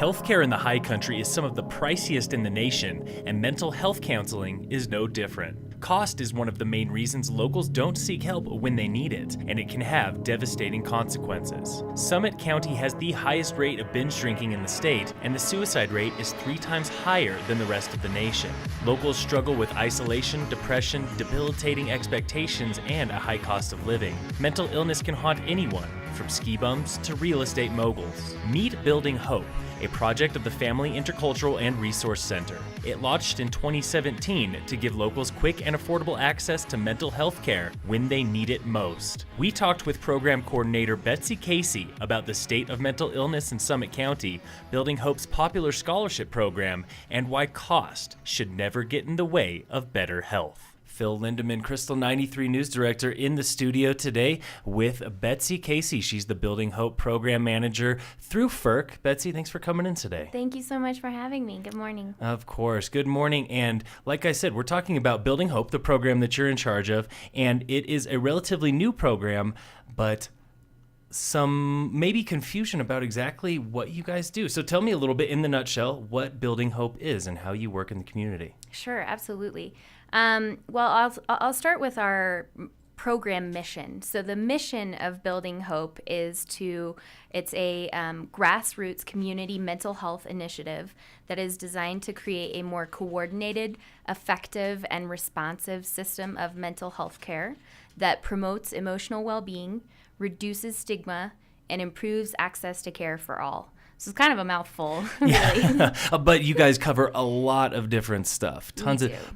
Healthcare in the High Country is some of the priciest in the nation, and mental health counseling is no different. Cost is one of the main reasons locals don't seek help when they need it, and it can have devastating consequences. Summit County has the highest rate of binge drinking in the state, and the suicide rate is 3 times higher than the rest of the nation. Locals struggle with isolation, depression, debilitating expectations, and a high cost of living. Mental illness can haunt anyone, from ski bums to real estate moguls. Meet Building Hope, a project of the Family Intercultural and Resource Center. It launched in 2017 to give locals quick and affordable access to mental health care when they need it most. We talked with program coordinator Betsy Casey about the state of mental illness in Summit County, Building Hope's popular scholarship program, and why cost should never get in the way of better health. Phil Lindeman, Krystal 93 News Director, in the studio today with Betsy Casey. She's the Building Hope Program Manager through FERC. Betsy, thanks for coming in today. Thank you so much for having me. Good morning. Of course. Good morning. And like I said, we're talking about Building Hope, the program that you're in charge of, and it is a relatively new program, but some maybe confusion about exactly what you guys do. So tell me a little bit in the nutshell what Building Hope is and how you work in the community. Sure, absolutely. Well, I'll start with our program mission. So the mission of Building Hope it's a grassroots community mental health initiative that is designed to create a more coordinated, effective, and responsive system of mental health care that promotes emotional well-being, reduces stigma, and improves access to care for all. So it's kind of a mouthful, really. Yeah. But you guys cover a lot of different stuff.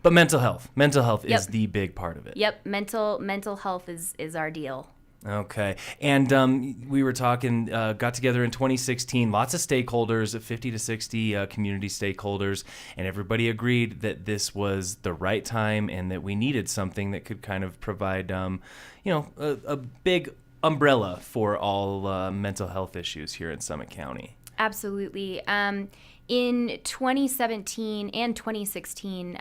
But mental health is the big part of it. Yep, mental health is our deal. Okay. And we were talking, got together in 2016, lots of stakeholders, 50 to 60 community stakeholders, and everybody agreed that this was the right time and that we needed something that could kind of provide, a big umbrella for all mental health issues here in Summit County. Absolutely. In 2017 and 2016,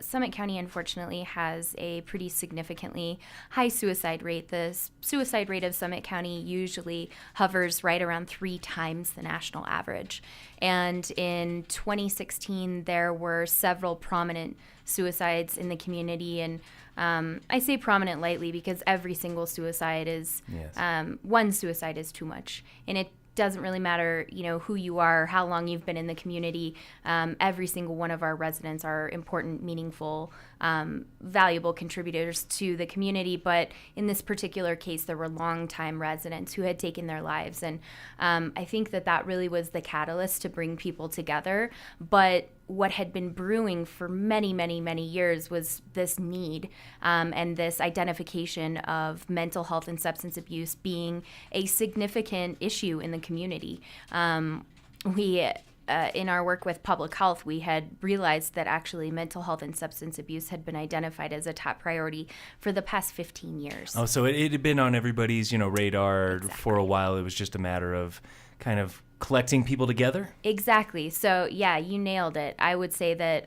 Summit County, unfortunately, has a pretty significantly high suicide rate. The suicide rate of Summit County usually hovers right around 3 times the national average. And in 2016, there were several prominent suicides in the community. And I say prominent lightly because every single suicide is, one suicide is too much. And it doesn't really matter, who you are, how long you've been in the community. Every single one of our residents are important, meaningful, valuable contributors to the community. But in this particular case, there were longtime residents who had taken their lives. And I think that really was the catalyst to bring people together. But what had been brewing for many, many, many years was this need and this identification of mental health and substance abuse being a significant issue in the community. In our work with public health, we had realized that actually mental health and substance abuse had been identified as a top priority for the past 15 years. Oh, so it had been on everybody's, radar for a while. It was just a matter of kind of collecting people together? Exactly. So, yeah, you nailed it. I would say that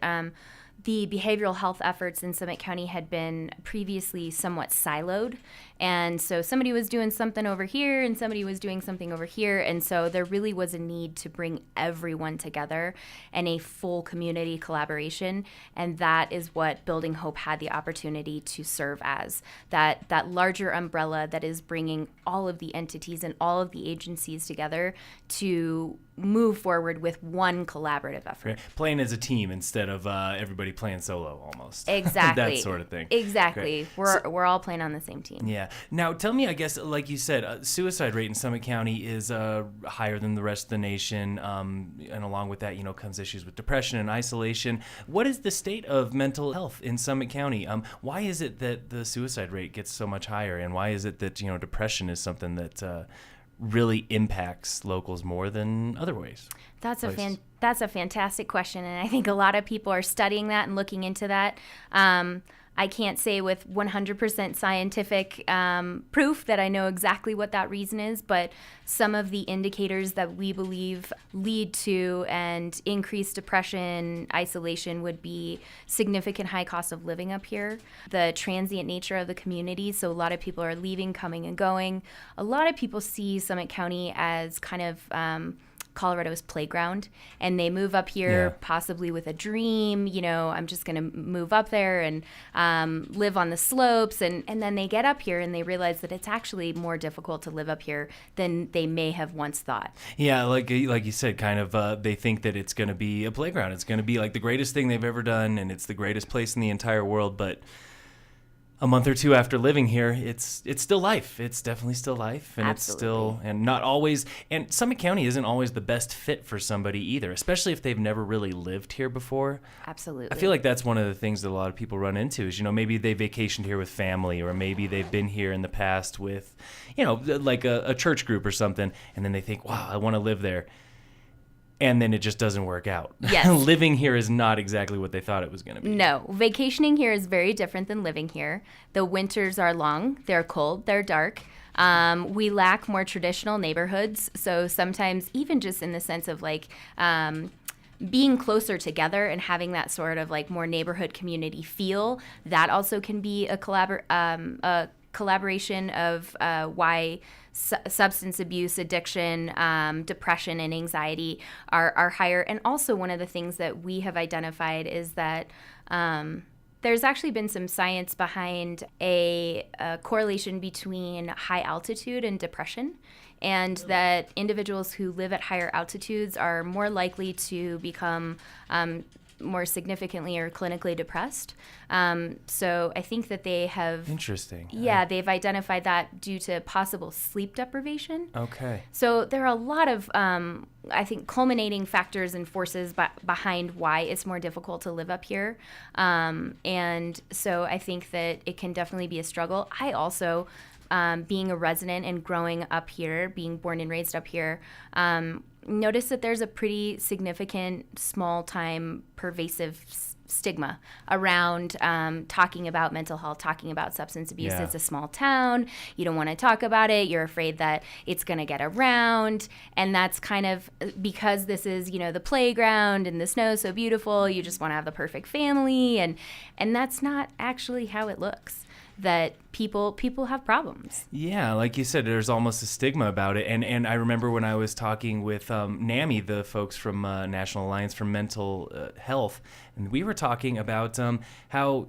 the behavioral health efforts in Summit County had been previously somewhat siloed. And so somebody was doing something over here and somebody was doing something over here. And so there really was a need to bring everyone together and a full community collaboration. And that is what Building Hope had the opportunity to serve as, that larger umbrella that is bringing all of the entities and all of the agencies together to move forward with one collaborative effort. Right. Playing as a team instead of everybody playing solo almost. Exactly. That sort of thing. Exactly. Great. We're all playing on the same team. Yeah. Now, tell me, I guess, like you said, suicide rate in Summit County is higher than the rest of the nation, and along with that, comes issues with depression and isolation. What is the state of mental health in Summit County? Why is it that the suicide rate gets so much higher, and why is it that depression is something that really impacts locals more than other ways? That's a fantastic question, and I think a lot of people are studying that and looking into that. I can't say with 100% scientific proof that I know exactly what that reason is, but some of the indicators that we believe lead to and increased depression, isolation would be significant high cost of living up here, the transient nature of the community, so a lot of people are leaving, coming and going. A lot of people see Summit County as kind of Colorado's playground, and they move up here possibly with a dream. I'm just going to move up there and live on the slopes, and then they get up here and they realize that it's actually more difficult to live up here than they may have once thought. Yeah, like you said, kind of they think that it's going to be a playground. It's going to be like the greatest thing they've ever done, and it's the greatest place in the entire world, but a month or two after living here, it's still life. It's definitely still life, and Absolutely. It's still, and not always, and Summit County isn't always the best fit for somebody either, especially if they've never really lived here before. Absolutely. I feel like that's one of the things that a lot of people run into is, maybe they vacationed here with family, or maybe they've been here in the past with, like a church group or something, and then they think, wow, I want to live there. And then it just doesn't work out. Yes. Living here is not exactly what they thought it was going to be. No, vacationing here is very different than living here. The winters are long, they're cold, they're dark. We lack more traditional neighborhoods. So sometimes even just in the sense of like being closer together and having that sort of like more neighborhood community feel, that also can be a collaboration of why substance abuse, addiction, depression, and anxiety are higher. And also one of the things that we have identified is that there's actually been some science behind a correlation between high altitude and depression, and that individuals who live at higher altitudes are more likely to become more significantly or clinically depressed. So I think that they have... Interesting. Yeah, they've identified that due to possible sleep deprivation. Okay. So there are a lot of, I think, culminating factors and forces behind why it's more difficult to live up here. And so I think that it can definitely be a struggle. I also... being a resident and growing up here, being born and raised up here, notice that there's a pretty significant, small-time, pervasive stigma around talking about mental health, talking about substance abuse. Yeah. It's a small town. You don't want to talk about it. You're afraid that it's going to get around. And that's kind of because this is, the playground and the snow's so beautiful. You just want to have the perfect family. And that's not actually how it looks. That people have problems. Yeah, like you said, there's almost a stigma about it. And I remember when I was talking with NAMI, the folks from National Alliance for Mental Health, and we were talking about how,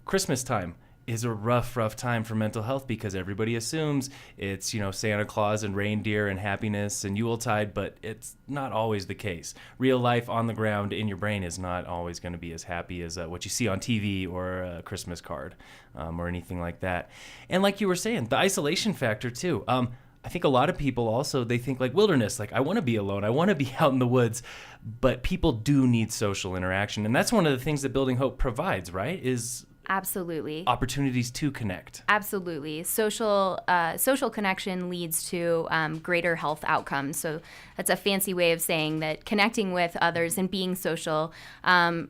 Christmas time is a rough time for mental health because everybody assumes it's, Santa Claus and reindeer and happiness and Yuletide, but it's not always the case. Real life on the ground in your brain is not always going to be as happy as what you see on TV or a Christmas card or anything like that. And like you were saying, the isolation factor too. I think a lot of people also, they think like wilderness, like I want to be alone, I want to be out in the woods, but people do need social interaction. And that's one of the things that Building Hope provides, right? Is Absolutely. opportunities to connect. Absolutely. Social connection leads to greater health outcomes. So that's a fancy way of saying that connecting with others and being social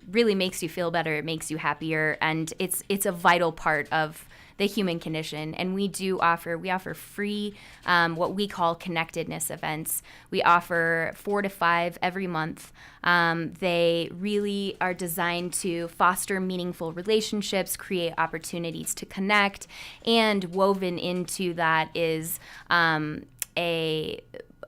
really makes you feel better. It makes you happier. And it's a vital part of the human condition. And we offer free what we call connectedness events. We offer 4 to 5 every month. They really are designed to foster meaningful relationships, create opportunities to connect, and woven into that is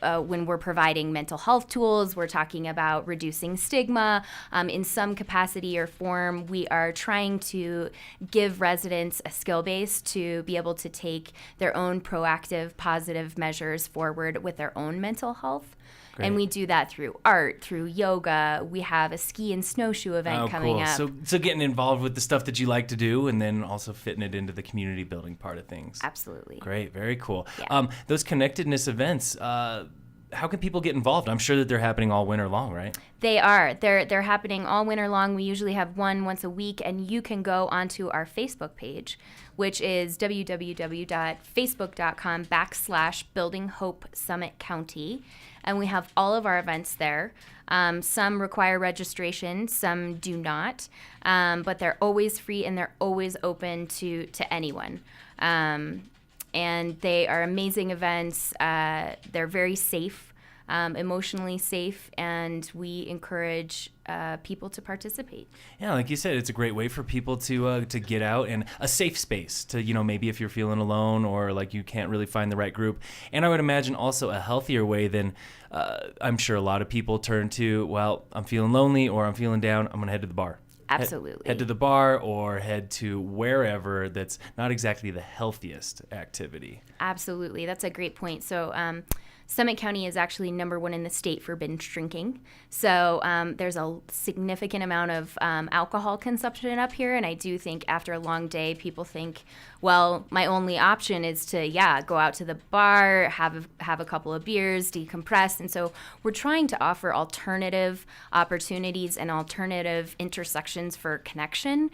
when we're providing mental health tools, we're talking about reducing stigma. In some capacity or form, we are trying to give residents a skill base to be able to take their own proactive, positive measures forward with their own mental health. Great. And we do that through art, through yoga. We have a ski and snowshoe event coming up. So getting involved with the stuff that you like to do and then also fitting it into the community building part of things. Absolutely. Great. Very cool. Yeah. Those connectedness events, how can people get involved? I'm sure that they're happening all winter long, right? They are. They're happening all winter long. We usually have one once a week, and you can go onto our Facebook page, which is www.facebook.com/Building Hope Summit County. And we have all of our events there. Some require registration, some do not, but they're always free and they're always open to anyone. And they are amazing events. They're very safe. emotionally safe, and we encourage people to participate. Yeah, like you said, it's a great way for people to get out, and a safe space to, maybe if you're feeling alone or like you can't really find the right group. And I would imagine also a healthier way than I'm sure a lot of people turn to, well, I'm feeling lonely or I'm feeling down, I'm going to head to the bar. Absolutely. Head to the bar or head to wherever that's not exactly the healthiest activity. Absolutely. That's a great point. So Summit County is actually number 1 in the state for binge drinking. So there's a significant amount of alcohol consumption up here. And I do think after a long day, people think, well, my only option is to, go out to the bar, have a couple of beers, decompress. And so we're trying to offer alternative opportunities and alternative intersections for connection,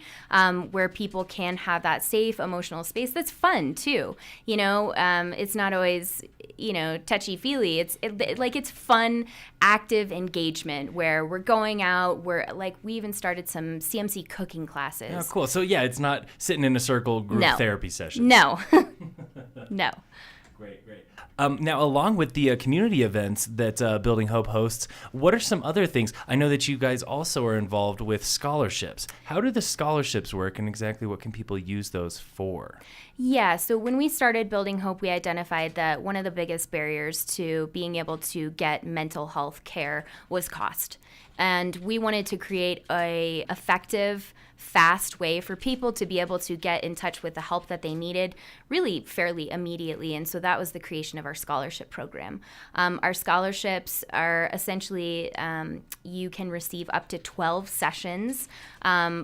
where people can have that safe emotional space that's fun too. It's not always, touchy-feely. It's fun, active engagement where we're going out. We even started some CMC cooking classes. Oh, cool. So it's not sitting in a circle group therapy session. No. No. Great. Now, along with the community events that Building Hope hosts, what are some other things? I know that you guys also are involved with scholarships. How do the scholarships work, and exactly what can people use those for? Yeah, so when we started Building Hope, we identified that one of the biggest barriers to being able to get mental health care was cost. And we wanted to create a effective, fast way for people to be able to get in touch with the help that they needed really fairly immediately. And so that was the creation of our scholarship program. Our scholarships are essentially you can receive up to 12 sessions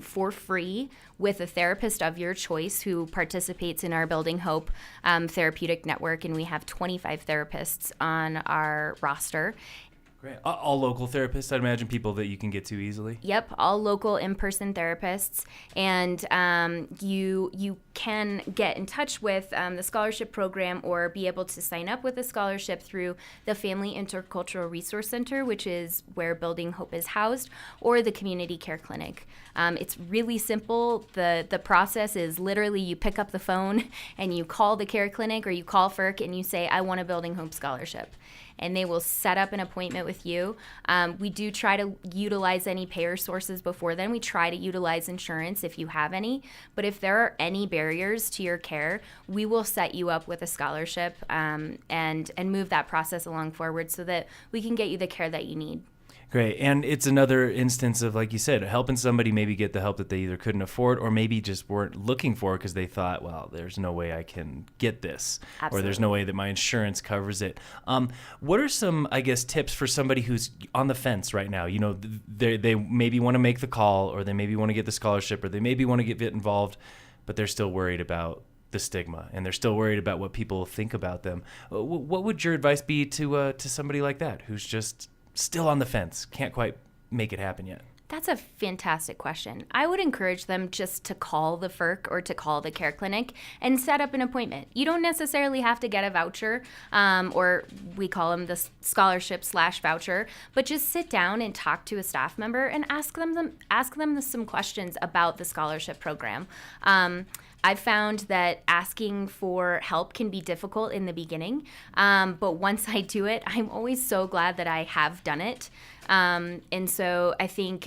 for free with a therapist of your choice who participates in our Building Hope therapeutic network. And we have 25 therapists on our roster. Great. All local therapists, I'd imagine, people that you can get to easily? Yep, all local in-person therapists. And you can get in touch with the scholarship program or be able to sign up with a scholarship through the Family Intercultural Resource Center, which is where Building Hope is housed, or the Community Care Clinic. It's really simple. The process is literally you pick up the phone and you call the care clinic or you call FERC and you say, I want a Building Hope scholarship. And they will set up an appointment with you. We do try to utilize any payer sources before then. We try to utilize insurance if you have any. But if there are any barriers to your care, we will set you up with a scholarship and move that process along forward so that we can get you the care that you need. Great. And it's another instance of, like you said, helping somebody maybe get the help that they either couldn't afford or maybe just weren't looking for because they thought, well, there's no way I can get this. Absolutely. Or there's no way that my insurance covers it. What are some, I guess, tips for somebody who's on the fence right now? They maybe want to make the call, or they maybe want to get the scholarship, or they maybe want to get involved, but they're still worried about the stigma, and they're still worried about what people think about them. What would your advice be to somebody like that who's just still on the fence, can't quite make it happen yet? That's a fantastic question. I would encourage them just to call the FERC or to call the care clinic and set up an appointment. You don't necessarily have to get a voucher, or we call them the scholarship/voucher, but just sit down and talk to a staff member and ask them some questions about the scholarship program. I've found that asking for help can be difficult in the beginning, but once I do it, I'm always so glad that I have done it. And so I think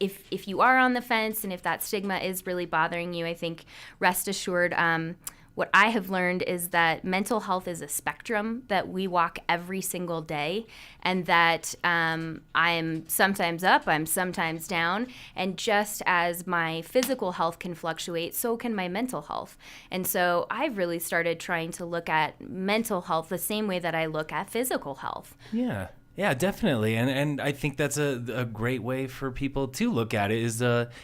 if you are on the fence and if that stigma is really bothering you, I think rest assured, what I have learned is that mental health is a spectrum that we walk every single day, and that I'm sometimes up, I'm sometimes down, and just as my physical health can fluctuate, so can my mental health. And so I've really started trying to look at mental health the same way that I look at physical health. Yeah, definitely. And I think that's a great way for people to look at it is,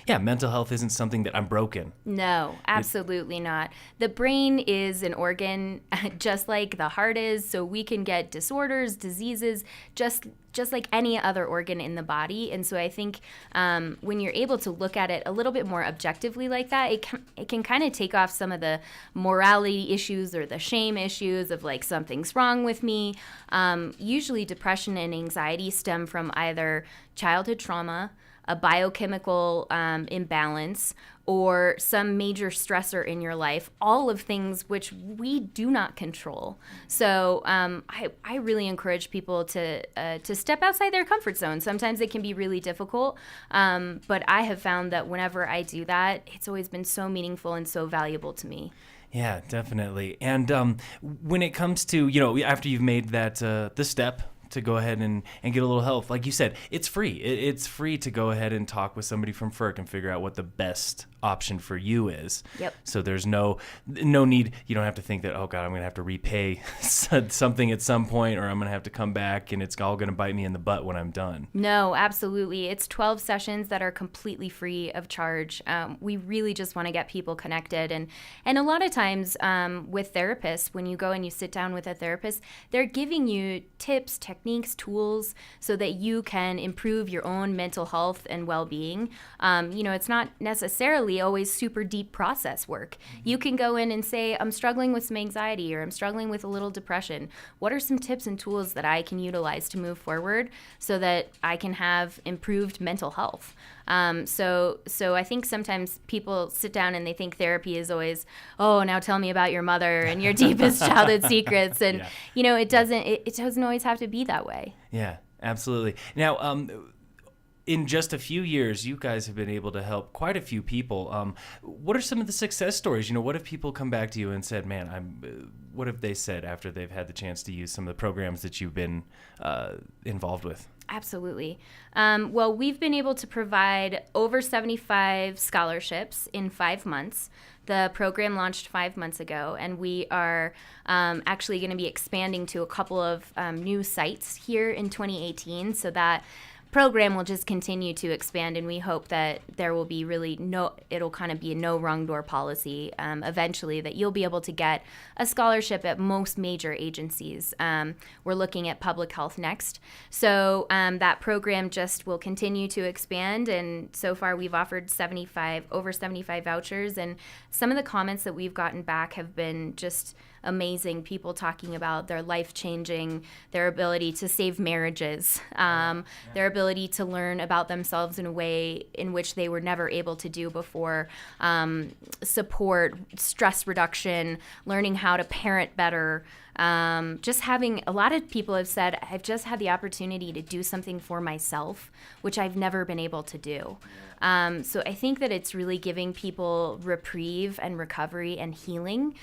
mental health isn't something that I'm broken. No, absolutely not. The brain is an organ just like the heart is, so we can get disorders, diseases, just like any other organ in the body. And so I think when you're able to look at it a little bit more objectively like that, it can kind of take off some of the morality issues or the shame issues of like something's wrong with me. Usually depression and anxiety stem from either childhood trauma, a biochemical imbalance or some major stressor in your life, all of things which we do not control. So I really encourage people to step outside their comfort zone. Sometimes it can be really difficult, but I have found that whenever I do that, it's always been so meaningful and so valuable to me. Yeah, definitely. And when it comes to, after you've made that the step to go ahead and get a little help, like you said, it's free. It's free to go ahead and talk with somebody from FERC and figure out what the best option for you is. Yep. So there's no need. You don't have to think that, oh God, I'm going to have to repay something at some point, or I'm going to have to come back and it's all going to bite me in the butt when I'm done. No, absolutely. It's 12 sessions that are completely free of charge. We really just want to get people connected. And a lot of times with therapists, when you go and you sit down with a therapist, they're giving you tips, techniques, tools so that you can improve your own mental health and well-being. It's not necessarily always super deep process work. You can go in and say, I'm struggling with some anxiety or I'm struggling with a little depression. What are some tips and tools that I can utilize to move forward so that I can have improved mental health? So I think sometimes people sit down and they think therapy is always, oh, now tell me about your mother and your deepest childhood secrets. And, it doesn't always have to be that way. Yeah, absolutely. Now, in just a few years, you guys have been able to help quite a few people. What are some of the success stories? What have people come back to you and said, man, what have they said after they've had the chance to use some of the programs that you've been involved with? Absolutely. Well, we've been able to provide over 75 scholarships in 5 months. The program launched 5 months ago, and we are actually going to be expanding to a couple of new sites here in 2018, so that program will just continue to expand, and we hope that there will be it'll kind of be a no wrong door policy eventually, that you'll be able to get a scholarship at most major agencies. We're looking at public health next. So that program just will continue to expand, and so far we've offered over 75 vouchers, and some of the comments that we've gotten back have been just amazing. People talking about their life-changing, their ability to save marriages, their ability to learn about themselves in a way in which they were never able to do before, support, stress reduction, learning how to parent better. Just having, a lot of people have said, I've just had the opportunity to do something for myself, which I've never been able to do. So I think that it's really giving people reprieve and recovery and healing,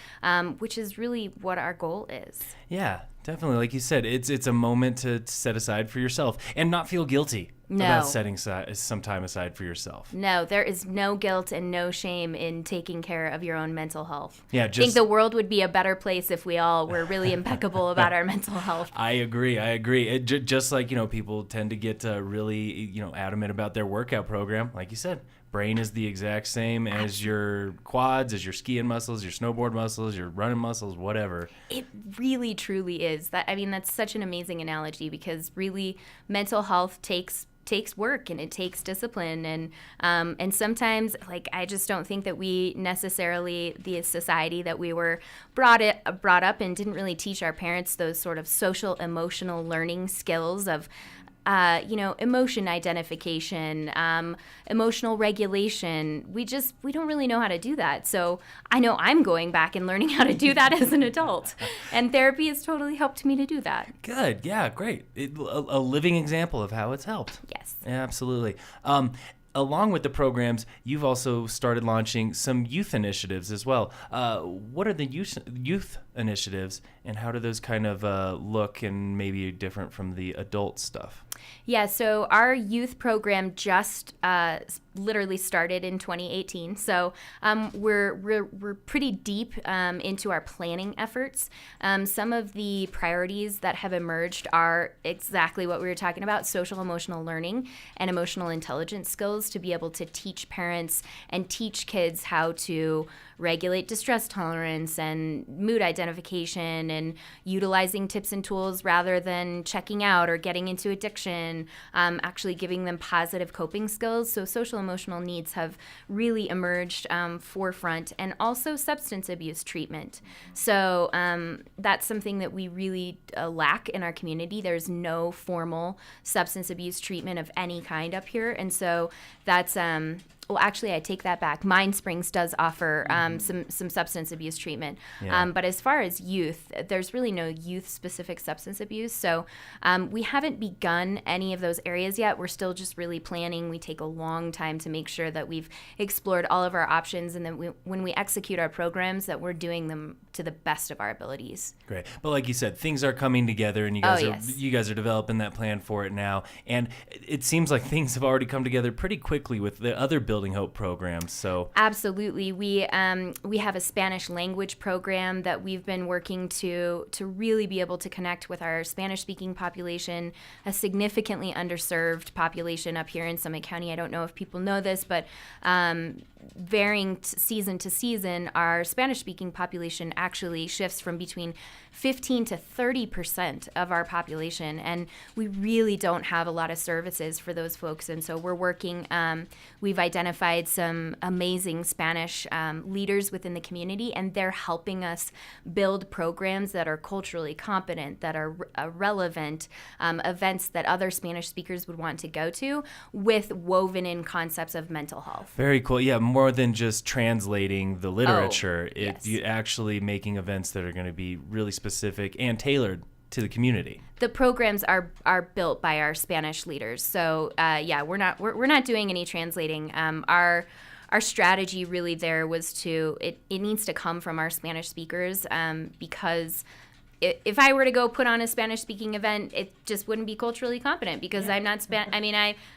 which is really what our goal is. Yeah, definitely. Like you said, it's a moment to set aside for yourself and not feel guilty about setting some time aside for yourself. No, there is no guilt and no shame in taking care of your own mental health. Yeah, I think the world would be a better place if we all were really impeccable about our mental health. I agree. Just like, people tend to get really, adamant about their workout program. Like you said, brain is the exact same as your quads, as your skiing muscles, your snowboard muscles, your running muscles, whatever. It really, truly is. That's such an amazing analogy, because really mental health takes work and it takes discipline, and sometimes, I just don't think that we necessarily, the society that we were brought up in, didn't really teach our parents those sort of social emotional learning skills of emotion identification, emotional regulation. We don't really know how to do that. So I know I'm going back and learning how to do that as an adult. And therapy has totally helped me to do that. Good. Yeah, great. A living example of how it's helped. Yes. Yeah, absolutely. Along with the programs, you've also started launching some youth initiatives as well. What are the youth initiatives, and how do those kind of look and maybe different from the adult stuff? Yeah, so our youth program just literally started in 2018. So we're pretty deep into our planning efforts. Some of the priorities that have emerged are exactly what we were talking about: social emotional learning and emotional intelligence skills, to be able to teach parents and teach kids how to regulate distress tolerance and mood identification in and utilizing tips and tools rather than checking out or getting into addiction, actually giving them positive coping skills. So social emotional needs have really emerged forefront, and also substance abuse treatment. So that's something that we really lack in our community. There's no formal substance abuse treatment of any kind up here. And so that's well, actually, I take that back. Mind Springs does offer some substance abuse treatment. Yeah. But as far as youth, there's really no youth-specific substance abuse. So we haven't begun any of those areas yet. We're still just really planning. We take a long time to make sure that we've explored all of our options, and that when we execute our programs, that we're doing them to the best of our abilities. Great. But like you said, things are coming together, and you guys are developing that plan for it now. And it seems like things have already come together pretty quickly with the other Building Hope programs. So absolutely, we have a Spanish language program that we've been working to really be able to connect with our Spanish-speaking population, a significantly underserved population up here in Summit County. I don't know if people know this, but varying season to season, our Spanish-speaking population actually shifts from between 15 to 30% of our population, and we really don't have a lot of services for those folks. And so we're working, we've identified some amazing Spanish leaders within the community, and they're helping us build programs that are culturally competent, that are relevant, events that other Spanish speakers would want to go to, with woven in concepts of mental health. Very cool. Yeah, more than just translating the literature, yes. You actually making events that are going to be really specific and tailored to the community. The programs are built by our Spanish leaders. So we're not doing any translating. Our strategy really there was it needs to come from our Spanish speakers, because if I were to go put on a Spanish-speaking event, it just wouldn't be culturally competent, because I'm not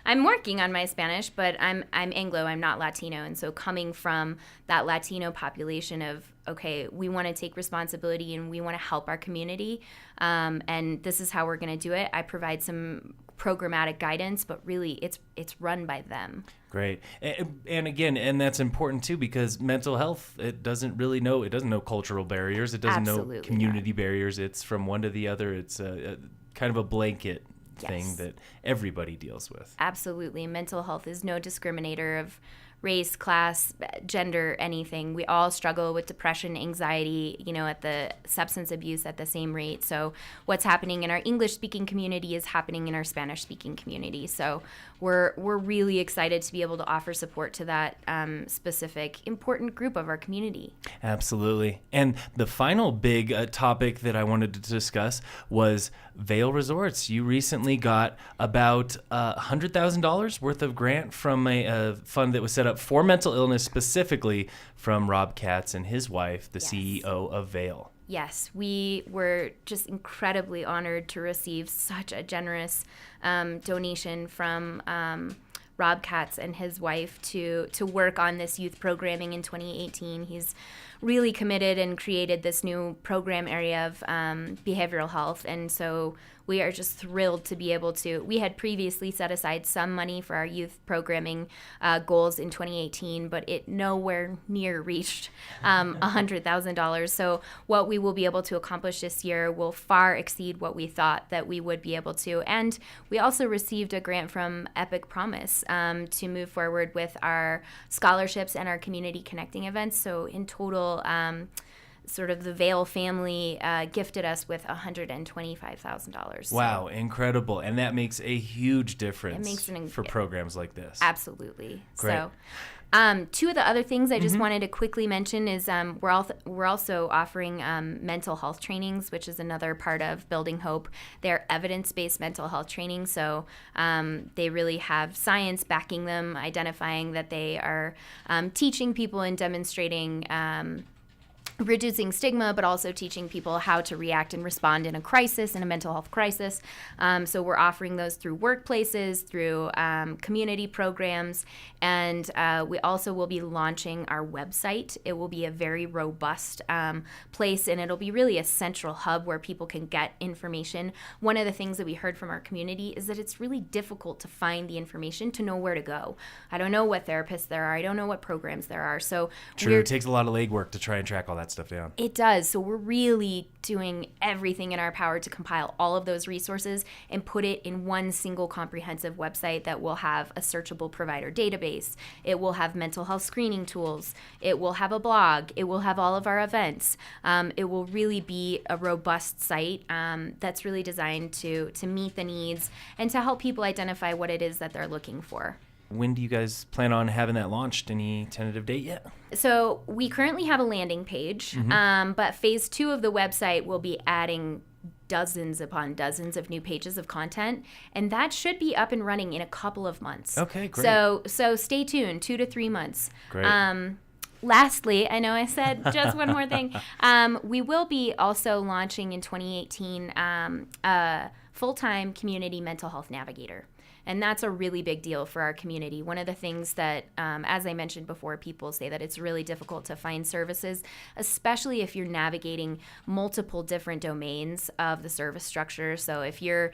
I'm working on my Spanish, but I'm Anglo, I'm not Latino. And so coming from that Latino population of, okay, we want to take responsibility and we want to help our community, and this is how we're going to do it. I provide some programmatic guidance, but really it's run by them. Great. And again, and that's important too, because mental health, it doesn't know cultural barriers. It doesn't Absolutely know community barriers. It's from one to the other. It's a kind of a blanket thing that everybody deals with. Absolutely. Mental health is no discriminator of race, class, gender, anything. We all struggle with depression, anxiety, at the substance abuse at the same rate. So what's happening in our English-speaking community is happening in our Spanish-speaking community. So we're really excited to be able to offer support to that specific important group of our community. Absolutely. And the final big topic that I wanted to discuss was Vail Resorts. You recently got about $100,000 worth of grant from a fund that was set up for mental illness, specifically from Rob Katz and his wife, the CEO of Vail. Yes, we were just incredibly honored to receive such a generous donation from Rob Katz and his wife to work on this youth programming in 2018. He's really committed and created this new program area of behavioral health, and so we are just thrilled to be able to. We had previously set aside some money for our youth programming goals in 2018, but it nowhere near reached $100,000. So what we will be able to accomplish this year will far exceed what we thought that we would be able to. And we also received a grant from Epic Promise to move forward with our scholarships and our community connecting events. So in total, sort of the Vail family gifted us with $125,000. Wow, incredible. And that makes a huge difference for yeah, programs like this. Absolutely. Great. So two of the other things I just wanted to quickly mention is we're also offering mental health trainings, which is another part of Building Hope. They're evidence-based mental health training, so they really have science backing them, identifying that they are teaching people and demonstrating reducing stigma, but also teaching people how to react and respond in a crisis, in a mental health crisis. So we're offering those through workplaces, through community programs, and we also will be launching our website. It will be a very robust place, and it'll be really a central hub where people can get information. One of the things that we heard from our community is that it's really difficult to find the information, to know where to go. I don't know what therapists there are. I don't know what programs there are. So True. It takes a lot of legwork to try and track all that stuff down. It does. So we're really doing everything in our power to compile all of those resources and put it in one single comprehensive website that will have a searchable provider database. It will have mental health screening tools. It will have a blog. It will have all of our events. It will really be a robust site that's really designed to meet the needs and to help people identify what it is that they're looking for. When do you guys plan on having that launched? Any tentative date yet? So we currently have a landing page, but phase 2 of the website will be adding dozens upon dozens of new pages of content, and that should be up and running in a couple of months. Okay, great. So stay tuned, 2 to 3 months. Great. Lastly, I know I said just one more thing. We will be also launching in 2018 a full-time community mental health navigator. And that's a really big deal for our community. One of the things that, as I mentioned before, people say that it's really difficult to find services, especially if you're navigating multiple different domains of the service structure. So if you've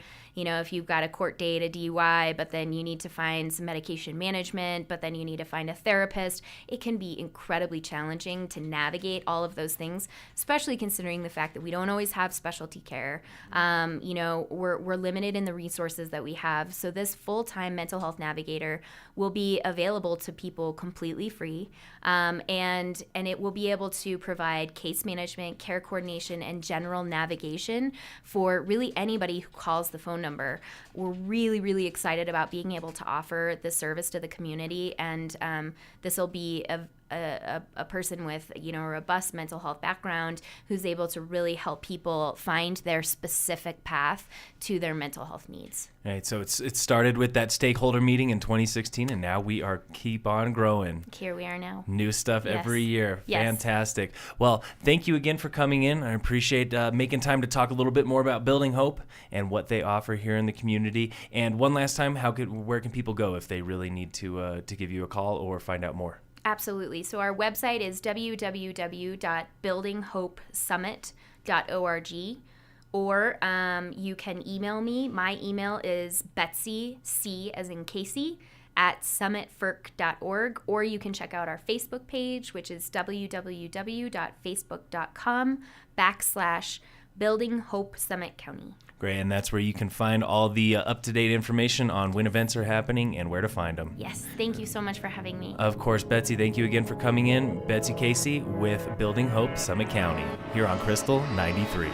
got a court date, a DUI, but then you need to find some medication management, but then you need to find a therapist, it can be incredibly challenging to navigate all of those things, especially considering the fact that we don't always have specialty care. We're limited in the resources that we have. So this full-time mental health navigator will be available to people completely free, and it will be able to provide case management, care coordination, and general navigation for really anybody who calls the phone number. We're really, really excited about being able to offer this service to the community, and this will be a person with a robust mental health background who's able to really help people find their specific path to their mental health needs. Right, so it started with that stakeholder meeting in 2016, and now we keep on growing. Here we are now. New stuff every year. Yes. Fantastic. Well, thank you again for coming in. I appreciate making time to talk a little bit more about Building Hope and what they offer here in the community. And one last time, where can people go if they really need to give you a call or find out more? Absolutely. So our website is www.buildinghopesummit.org, or you can email me. My email is Betsy, C as in Casey, @summitferc.org, or you can check out our Facebook page, which is www.facebook.com/Building Hope Summit County. Great, and that's where you can find all the up-to-date information on when events are happening and where to find them. Yes, thank you so much for having me. Of course, Betsy, thank you again for coming in. Betsy Casey with Building Hope Summit County here on Krystal 93.